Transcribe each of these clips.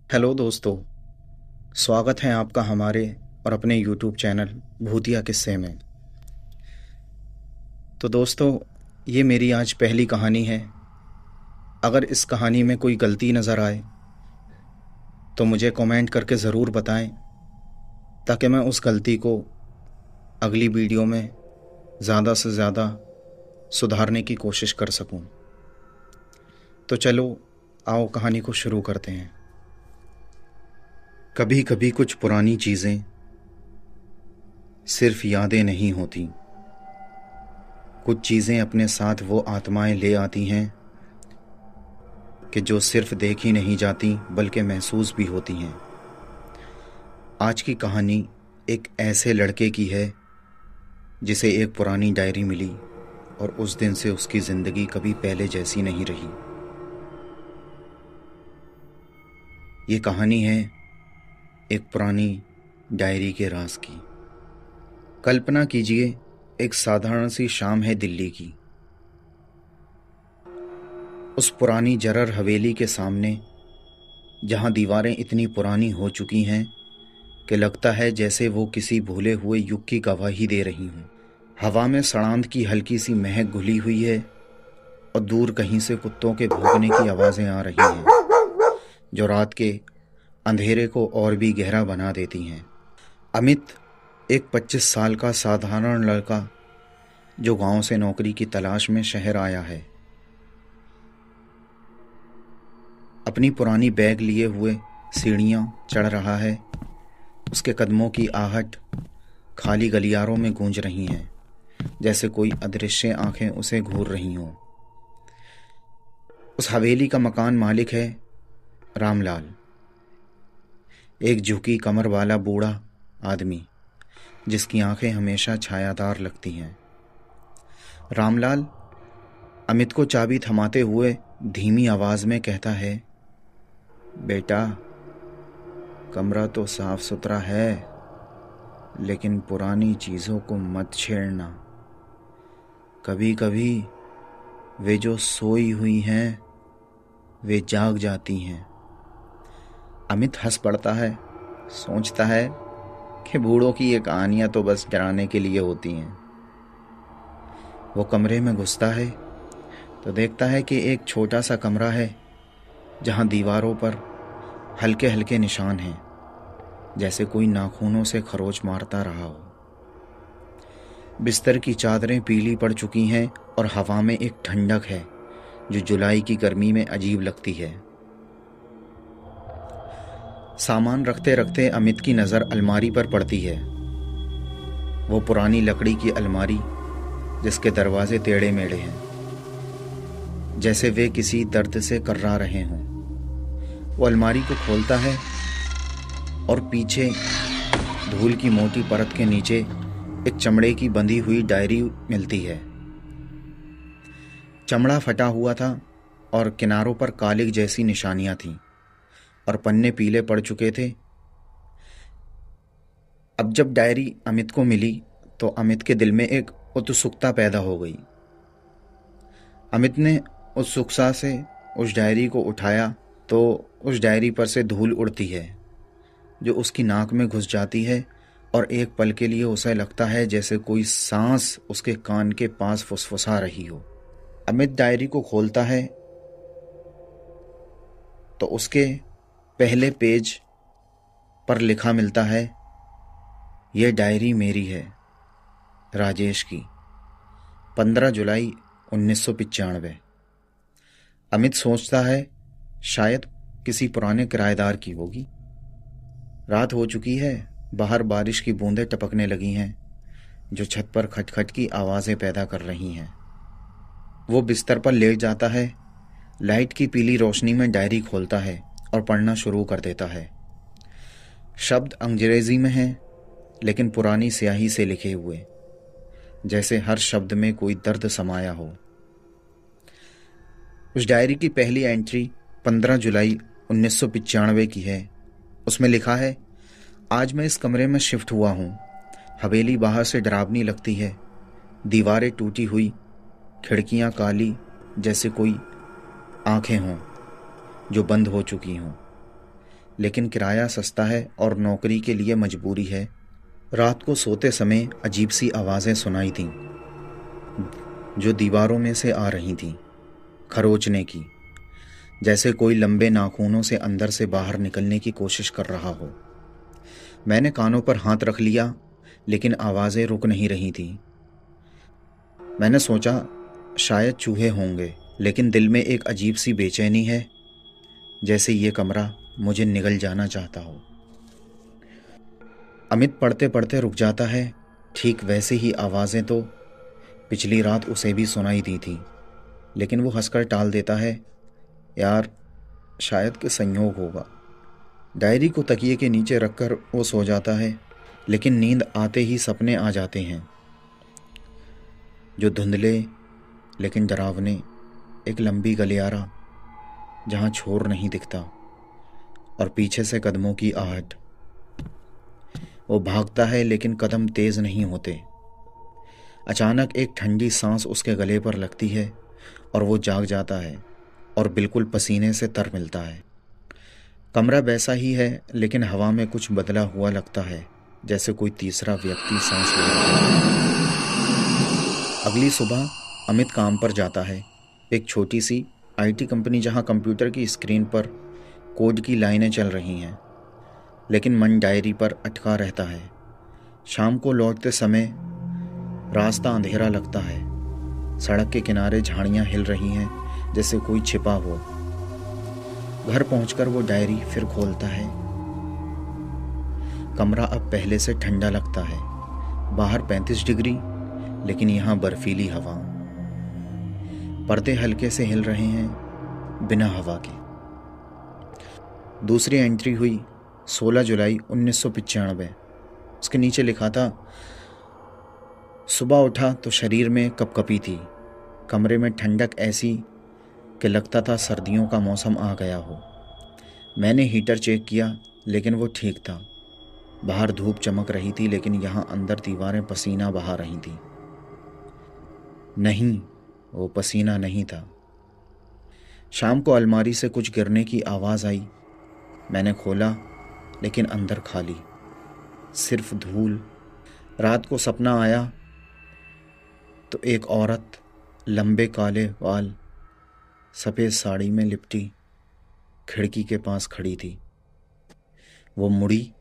Hello दोस्तों। स्वागत है आपका हमारे और अपने यूट्यूब चैनल भूतिया किस्से में। तो दोस्तों, ये मेरी आज पहली कहानी है। अगर इस कहानी में कोई गलती नज़र आए तो मुझे कमेंट करके ज़रूर बताएं, ताकि मैं उस गलती को अगली वीडियो में ज़्यादा से ज़्यादा सुधारने की कोशिश कर सकूं। तो चलो, आओ कहानी को शुरू करते हैं। कभी कभी कुछ पुरानी चीज़ें सिर्फ यादें नहीं होती। कुछ चीज़ें अपने साथ वो आत्माएं ले आती हैं कि जो सिर्फ देखी नहीं जाती बल्कि महसूस भी होती हैं। आज की कहानी एक ऐसे लड़के की है जिसे एक पुरानी डायरी मिली और उस दिन से उसकी ज़िंदगी कभी पहले जैसी नहीं रही। ये कहानी है एक पुरानी डायरी के राज की। कल्पना कीजिए, एक साधारण सी शाम है दिल्ली की। उस पुरानी जरर हवेली के सामने, जहां दीवारें इतनी पुरानी हो चुकी हैं कि लगता है जैसे वो किसी भूले हुए युग की गवाही दे रही हूं। हवा में सड़ांध की हल्की सी महक घुली हुई है और दूर कहीं से कुत्तों के भौंकने की आवाज़ें आ रही हैं, जो रात के अंधेरे को और भी गहरा बना देती हैं। अमित एक 25 साल का साधारण लड़का जो गांव से नौकरी की तलाश में शहर आया है। अपनी पुरानी बैग लिए हुए सीढ़ियां चढ़ रहा है। उसके कदमों की आहट खाली गलियारों में गूंज रही हैं, जैसे कोई अदृश्य आंखें उसे घूर रही हों। उस हवेली का मकान मालिक है रामलाल, एक झुकी कमर वाला बूढ़ा आदमी जिसकी आंखें हमेशा छायादार लगती हैं। रामलाल अमित को चाबी थमाते हुए धीमी आवाज में कहता है, बेटा, कमरा तो साफ सुथरा है, लेकिन पुरानी चीज़ों को मत छेड़ना। कभी कभी वे जो सोई हुई हैं वे जाग जाती हैं। अमित हंस पड़ता है, सोचता है कि बूढ़ों की ये कहानियां तो बस डराने के लिए होती हैं। वो कमरे में घुसता है तो देखता है कि एक छोटा सा कमरा है जहां दीवारों पर हल्के हल्के निशान हैं, जैसे कोई नाखूनों से खरोच मारता रहा हो। बिस्तर की चादरें पीली पड़ चुकी हैं और हवा में एक ठंडक है जो जुलाई की गर्मी में अजीब लगती है। सामान रखते रखते अमित की नज़र अलमारी पर पड़ती है। वो पुरानी लकड़ी की अलमारी जिसके दरवाजे टेढ़े मेढ़े हैं, जैसे वे किसी दर्द से कर्रा रहे हों। वो अलमारी को खोलता है और पीछे धूल की मोटी परत के नीचे एक चमड़े की बंधी हुई डायरी मिलती है। चमड़ा फटा हुआ था और किनारों पर कालिक जैसी निशानियां थीं और पन्ने पीले पड़ चुके थे। अब जब डायरी अमित को मिली तो अमित के दिल में एक उत्सुकता पैदा हो गई। अमित ने उत्सुकता से उस डायरी को उठाया तो उस डायरी पर से धूल उड़ती है जो उसकी नाक में घुस जाती है और एक पल के लिए उसे लगता है जैसे कोई सांस उसके कान के पास फुसफुसा रही हो। अमित डायरी को खोलता है तो उसके पहले पेज पर लिखा मिलता है, यह डायरी मेरी है, राजेश की, 15 जुलाई 1995। अमित सोचता है शायद किसी पुराने किराएदार की होगी। रात हो चुकी है, बाहर बारिश की बूंदें टपकने लगी हैं जो छत पर खटखट की आवाज़ें पैदा कर रही हैं। वो बिस्तर पर लेट जाता है, लाइट की पीली रोशनी में डायरी खोलता है और पढ़ना शुरू कर देता है। शब्द अंग्रेजी में हैं, लेकिन पुरानी स्याही से लिखे हुए, जैसे हर शब्द में कोई दर्द समाया हो। उस डायरी की पहली एंट्री 15 जुलाई 1995 की है। उसमें लिखा है, आज मैं इस कमरे में शिफ्ट हुआ हूँ। हवेली बाहर से डरावनी लगती है, दीवारें टूटी हुई, खिड़कियाँ काली जैसे कोई आंखें हों जो बंद हो चुकी हों। लेकिन किराया सस्ता है और नौकरी के लिए मजबूरी है। रात को सोते समय अजीब सी आवाज़ें सुनाई थीं, जो दीवारों में से आ रही थीं, खरोचने की, जैसे कोई लंबे नाखूनों से अंदर से बाहर निकलने की कोशिश कर रहा हो। मैंने कानों पर हाथ रख लिया, लेकिन आवाज़ें रुक नहीं रही थीं। मैंने सोचा शायद चूहे होंगे, लेकिन दिल में एक अजीब सी बेचैनी है, जैसे ये कमरा मुझे निगल जाना चाहता हो। अमित पढ़ते पढ़ते रुक जाता है। ठीक वैसे ही आवाज़ें तो पिछली रात उसे भी सुनाई दी थी, लेकिन वो हंसकर टाल देता है। यार, शायद कि संयोग होगा। डायरी को तकिए के नीचे रखकर वो सो जाता है, लेकिन नींद आते ही सपने आ जाते हैं, जो धुंधले लेकिन डरावने। एक लंबी गलियारा जहाँ छोर नहीं दिखता, और पीछे से कदमों की आहट। वो भागता है, लेकिन कदम तेज नहीं होते। अचानक एक ठंडी सांस उसके गले पर लगती है और वो जाग जाता है और बिल्कुल पसीने से तर मिलता है। कमरा वैसा ही है, लेकिन हवा में कुछ बदला हुआ लगता है, जैसे कोई तीसरा व्यक्ति सांस ले रहा है। अगली सुबह अमित काम पर जाता है। एक छोटी सी आईटी कंपनी, जहां कंप्यूटर की स्क्रीन पर कोड की लाइनें चल रही हैं, लेकिन मन डायरी पर अटका रहता है। शाम को लौटते समय रास्ता अंधेरा लगता है। सड़क के किनारे झाड़ियां हिल रही हैं, जैसे कोई छिपा हो। घर पहुंचकर वो डायरी फिर खोलता है। कमरा अब पहले से ठंडा लगता है। बाहर 35 डिग्री, लेकिन यहाँ बर्फीली हवा। पर्दे हल्के से हिल रहे हैं, बिना हवा के। दूसरी एंट्री हुई 16 जुलाई 1995। उसके नीचे लिखा था, सुबह उठा तो शरीर में कपकपी थी। कमरे में ठंडक ऐसी कि लगता था सर्दियों का मौसम आ गया हो। मैंने हीटर चेक किया, लेकिन वो ठीक था। बाहर धूप चमक रही थी, लेकिन यहाँ अंदर दीवारें पसीना बहा रही थी। नहीं, वो पसीना नहीं था। शाम को अलमारी से कुछ गिरने की आवाज़ आई। मैंने खोला, लेकिन अंदर खाली, सिर्फ धूल। रात को सपना आया तो एक औरत, लंबे काले बाल, सफ़ेद साड़ी में लिपटी, खिड़की के पास खड़ी थी। वो मुड़ी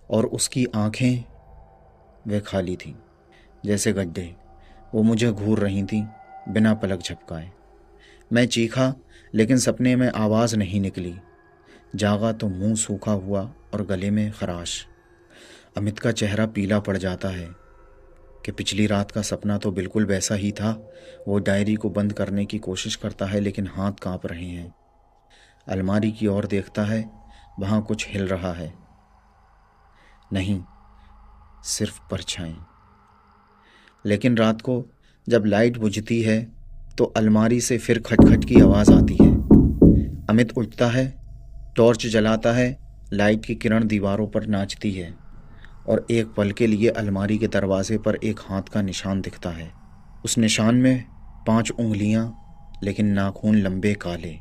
और उसकी आंखें वे खाली थीं, जैसे गड्ढे। वो मुझे घूर रही थीं, बिना पलक झपकाए। मैं चीखा, लेकिन सपने में आवाज़ नहीं निकली। जागा तो मुंह सूखा हुआ और गले में खराश। अमित का चेहरा पीला पड़ जाता है कि पिछली रात का सपना तो बिल्कुल वैसा ही था। वो डायरी को बंद करने की कोशिश करता है, लेकिन हाथ कांप रहे हैं। अलमारी की ओर देखता है, वहाँ कुछ हिल रहा है। नहीं, सिर्फ परछाई। लेकिन रात को जब लाइट बुझती है तो अलमारी से फिर खटखट की आवाज़ आती है। अमित उठता है, टॉर्च जलाता है। लाइट की किरण दीवारों पर नाचती है और एक पल के लिए अलमारी के दरवाजे पर एक हाथ का निशान दिखता है। उस निशान में 5 उंगलियां, लेकिन नाखून लंबे काले।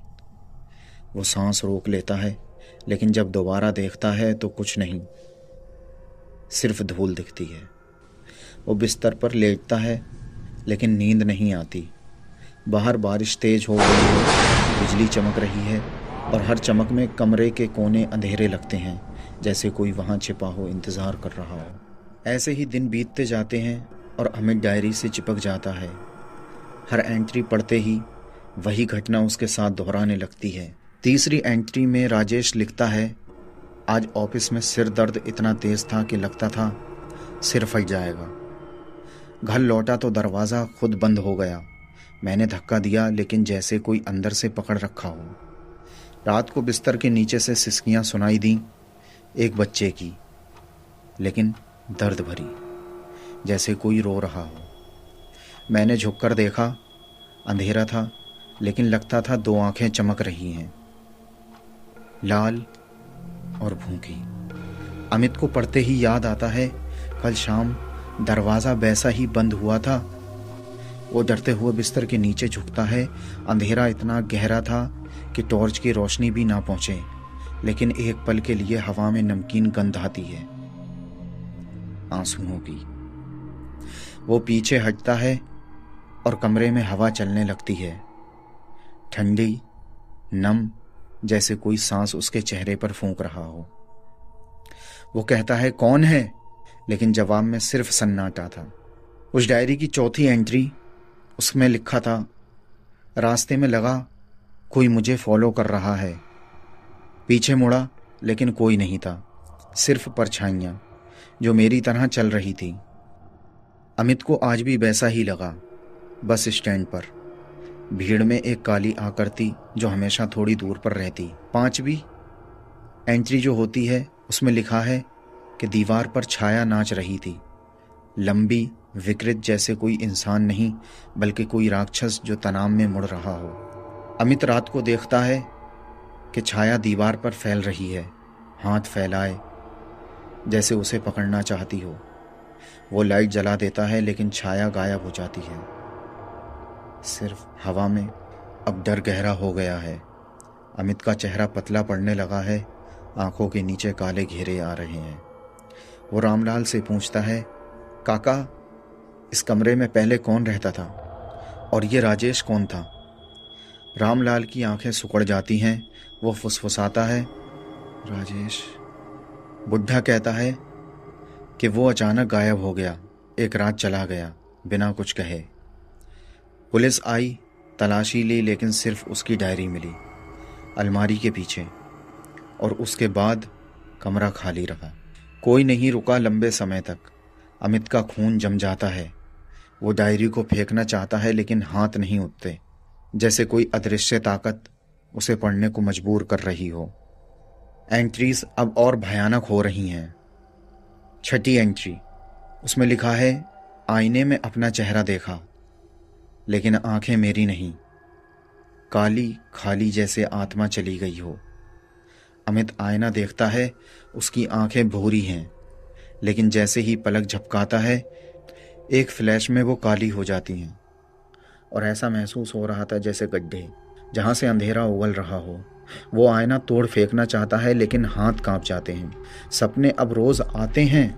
वो सांस रोक लेता है, लेकिन जब दोबारा देखता है तो कुछ नहीं, सिर्फ धूल दिखती है। वो बिस्तर पर लेटता है, लेकिन नींद नहीं आती। बाहर बारिश तेज हो गई है, बिजली चमक रही है और हर चमक में कमरे के कोने अंधेरे लगते हैं, जैसे कोई वहाँ छिपा हो, इंतज़ार कर रहा हो। ऐसे ही दिन बीतते जाते हैं और अमित डायरी से चिपक जाता है। हर एंट्री पढ़ते ही वही घटना उसके साथ दोहराने लगती है। तीसरी एंट्री में राजेश लिखता है, आज ऑफिस में सिर दर्द इतना तेज था कि लगता था सिर फट जाएगा। घर लौटा तो दरवाज़ा खुद बंद हो गया। मैंने धक्का दिया, लेकिन जैसे कोई अंदर से पकड़ रखा हो। रात को बिस्तर के नीचे से सिसकियां सुनाई दी, एक बच्चे की, लेकिन दर्द भरी, जैसे कोई रो रहा हो। मैंने झुककर देखा, अंधेरा था, लेकिन लगता था 2 आंखें चमक रही हैं, लाल और भूखी। अमित को पढ़ते ही याद आता है, कल शाम दरवाज़ा वैसा ही बंद हुआ था। वो डरते हुए बिस्तर के नीचे झुकता है। अंधेरा इतना गहरा था कि टॉर्च की रोशनी भी ना पहुँचे। लेकिन एक पल के लिए हवा में नमकीन गंध आती है, आंसुओं की। वो पीछे हटता है और कमरे में हवा चलने लगती है, ठंडी, नम, जैसे कोई सांस उसके चेहरे पर फूंक रहा हो। वो कहता है, कौन है? लेकिन जवाब में सिर्फ सन्नाटा था। उस डायरी की चौथी एंट्री, उसमें लिखा था, रास्ते में लगा कोई मुझे फॉलो कर रहा है। पीछे मुड़ा लेकिन कोई नहीं था, सिर्फ परछाइयां जो मेरी तरह चल रही थी। अमित को आज भी वैसा ही लगा। बस स्टैंड पर भीड़ में एक काली आकृति जो हमेशा थोड़ी दूर पर रहती। 5वीं एंट्री जो होती है उसमें लिखा है कि दीवार पर छाया नाच रही थी, लंबी, विकृत, जैसे कोई इंसान नहीं बल्कि कोई राक्षस जो तनाव में मुड़ रहा हो। अमित रात को देखता है कि छाया दीवार पर फैल रही है, हाथ फैलाए जैसे उसे पकड़ना चाहती हो। वो लाइट जला देता है लेकिन छाया गायब हो जाती है। सिर्फ हवा में अब डर गहरा हो गया है। अमित का चेहरा पतला पड़ने लगा है, आंखों के नीचे काले घेरे आ रहे हैं। वो रामलाल से पूछता है, काका, इस कमरे में पहले कौन रहता था और ये राजेश कौन था? रामलाल की आंखें सिकुड़ जाती हैं। वो फुसफुसाता है, राजेश। बुढ़ा कहता है कि वो अचानक गायब हो गया, एक रात चला गया बिना कुछ कहे। पुलिस आई, तलाशी ली, लेकिन सिर्फ उसकी डायरी मिली अलमारी के पीछे, और उसके बाद कमरा खाली रहा। कोई नहीं रुका लंबे समय तक। अमित का खून जम जाता है। वो डायरी को फेंकना चाहता है लेकिन हाथ नहीं उठते, जैसे कोई अदृश्य ताकत उसे पढ़ने को मजबूर कर रही हो। एंट्रीज अब और भयानक हो रही हैं। 6ठी एंट्री, उसमें लिखा है, आईने में अपना चेहरा देखा लेकिन आंखें मेरी नहीं, काली, खाली, जैसे आत्मा चली गई हो। अमित आईना देखता है, उसकी आंखें भूरी हैं, लेकिन जैसे ही पलक झपकाता है एक फ्लैश में वो काली हो जाती हैं, और ऐसा महसूस हो रहा था जैसे गड्ढे जहाँ से अंधेरा उगल रहा हो। वो आईना तोड़ फेंकना चाहता है लेकिन हाथ कांप जाते हैं। सपने अब रोज आते हैं।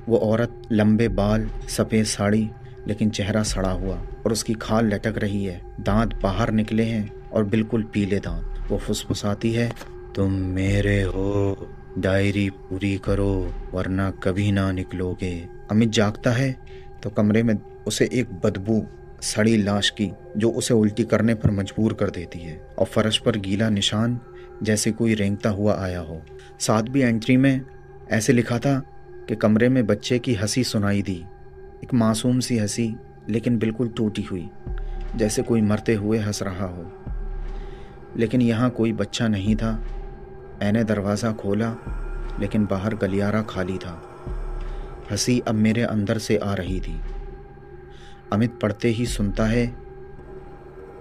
वो औरत, लंबे बाल, सफ़ेद साड़ी, लेकिन चेहरा सड़ा हुआ और उसकी खाल लटक रही है, दांत बाहर निकले हैं और बिल्कुल पीले दांत। वो फुसफुसाती है, तुम मेरे हो, डायरी पूरी करो वरना कभी ना निकलोगे। अमित जागता है तो कमरे में उसे एक बदबू, सड़ी लाश की, जो उसे उल्टी करने पर मजबूर कर देती है, और फर्श पर गीला निशान जैसे कोई रेंगता हुआ आया हो। 7वीं एंट्री में ऐसे लिखा था कि कमरे में बच्चे की हंसी सुनाई दी, एक मासूम सी हंसी, लेकिन बिल्कुल टूटी हुई, जैसे कोई मरते हुए हंस रहा हो। लेकिन यहाँ कोई बच्चा नहीं था। मैंने दरवाज़ा खोला लेकिन बाहर गलियारा खाली था। हंसी अब मेरे अंदर से आ रही थी। अमित पढ़ते ही सुनता है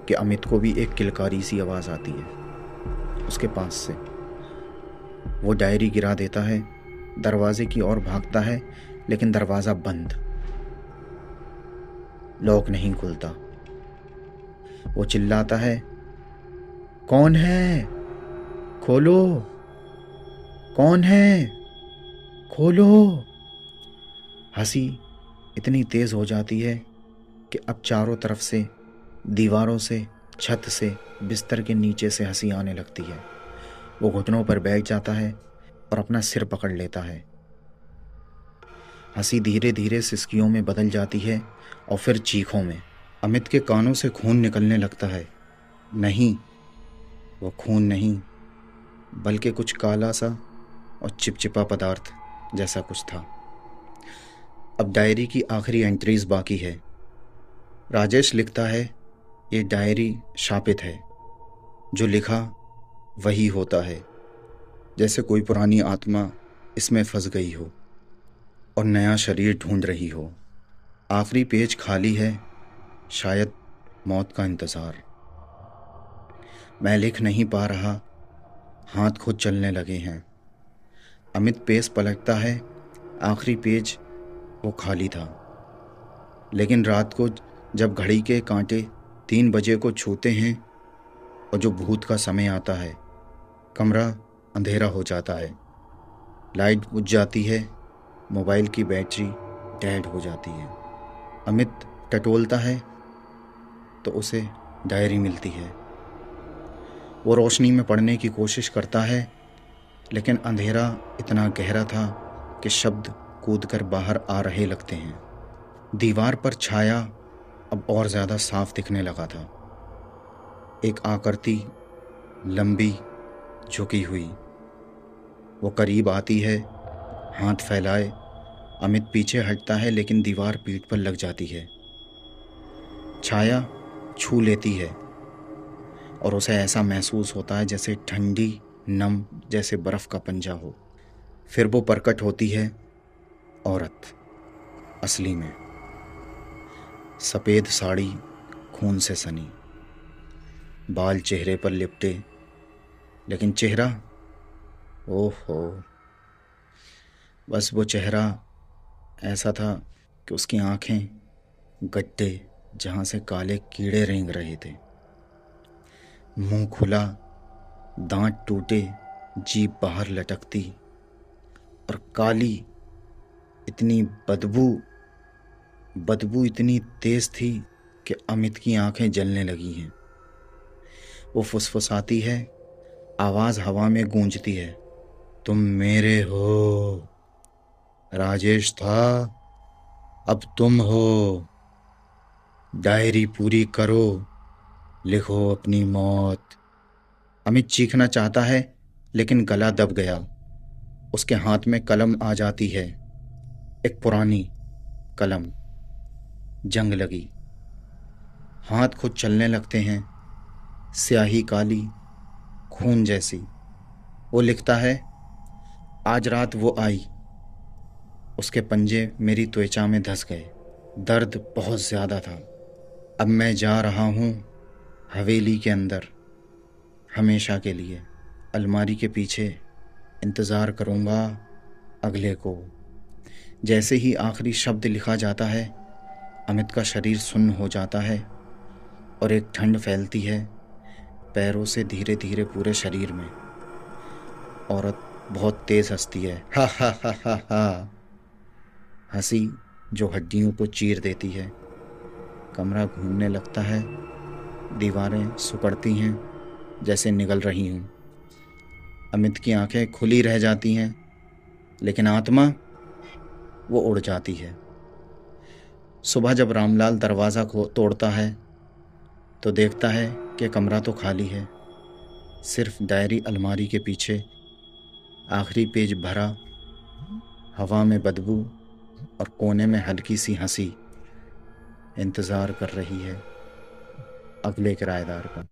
कि अमित को भी एक किलकारी सी आवाज़ आती है उसके पास से। वो डायरी गिरा देता है, दरवाजे की ओर भागता है, लेकिन दरवाज़ा बंद, लॉक नहीं खुलता। वो चिल्लाता है, कौन है? खोलो, कौन है? खोलो। हंसी इतनी तेज हो जाती है कि अब चारों तरफ से, दीवारों से, छत से, बिस्तर के नीचे से हंसी आने लगती है। वो घुटनों पर बैठ जाता है और अपना सिर पकड़ लेता है। हंसी धीरे धीरे सिसकियों में बदल जाती है और फिर चीखों में। अमित के कानों से खून निकलने लगता है। नहीं, वो खून नहीं, बल्कि कुछ काला सा और चिपचिपा पदार्थ जैसा कुछ था। अब डायरी की आखिरी एंट्रीज बाकी है। राजेश लिखता है, ये डायरी शापित है, जो लिखा वही होता है, जैसे कोई पुरानी आत्मा इसमें फंस गई हो और नया शरीर ढूंढ रही हो। आखिरी पेज खाली है, शायद मौत का इंतज़ार। मैं लिख नहीं पा रहा, हाथ खुद चलने लगे हैं। अमित पेज पलटता है, आखिरी पेज वो खाली था, लेकिन रात को जब घड़ी के कांटे 3 बजे को छूते हैं और जो भूत का समय आता है, कमरा अंधेरा हो जाता है। लाइट बुझ जाती है, मोबाइल की बैटरी डेड हो जाती है। अमित टटोलता है तो उसे डायरी मिलती है। वो रोशनी में पढ़ने की कोशिश करता है, लेकिन अंधेरा इतना गहरा था कि शब्द कूदकर बाहर आ रहे लगते हैं। दीवार पर छाया अब और ज़्यादा साफ दिखने लगा था। एक आकृति, लंबी, झुकी हुई। वो करीब आती है, हाथ फैलाए। अमित पीछे हटता है, लेकिन दीवार पीठ पर लग जाती है। छाया छू लेती है और उसे ऐसा महसूस होता है जैसे ठंडी, नम, जैसे बर्फ का पंजा हो। फिर वो प्रकट होती है, औरत, असली में। सफ़ेद साड़ी, खून से सनी, बाल चेहरे पर लिपटे, लेकिन चेहरा, ओहो, बस वो चेहरा ऐसा था कि उसकी आंखें गड्ढे जहाँ से काले कीड़े रेंग रहे थे। मुंह खुला, दांत टूटे, जीभ बाहर लटकती, और काली, इतनी बदबू इतनी तेज थी कि अमित की आंखें जलने लगी हैं। वो फुसफुसाती है, आवाज़ हवा में गूंजती है, तुम मेरे हो। राजेश था, अब तुम हो। डायरी पूरी करो, लिखो अपनी मौत। अमित चीखना चाहता है, लेकिन गला दब गया। उसके हाथ में कलम आ जाती है, एक पुरानी कलम, जंग लगी। हाथ खुद चलने लगते हैं, स्याही काली, खून जैसी। वो लिखता है, आज रात वो आई, उसके पंजे मेरी त्वचा में धंस गए। दर्द बहुत ज़्यादा था। अब मैं जा रहा हूँ हवेली के अंदर, हमेशा के लिए। अलमारी के पीछे इंतज़ार करूँगा अगले को। जैसे ही आखिरी शब्द लिखा जाता है, अमित का शरीर सुन्न हो जाता है और एक ठंड फैलती है पैरों से धीरे धीरे पूरे शरीर में। औरत बहुत तेज़ हंसती है, हा हा हा हा हा, हंसी जो हड्डियों को चीर देती है। कमरा घूमने लगता है, दीवारें सिकुड़ती हैं जैसे निगल रही हूँ। अमित की आंखें खुली रह जाती हैं, लेकिन आत्मा, वो उड़ जाती है। सुबह जब रामलाल दरवाज़ा तोड़ता है तो देखता है कि कमरा तो खाली है, सिर्फ डायरी अलमारी के पीछे, आखिरी पेज भरा, हवा में बदबू, और कोने में हल्की सी हंसी इंतज़ार कर रही है अगले किराएदार का।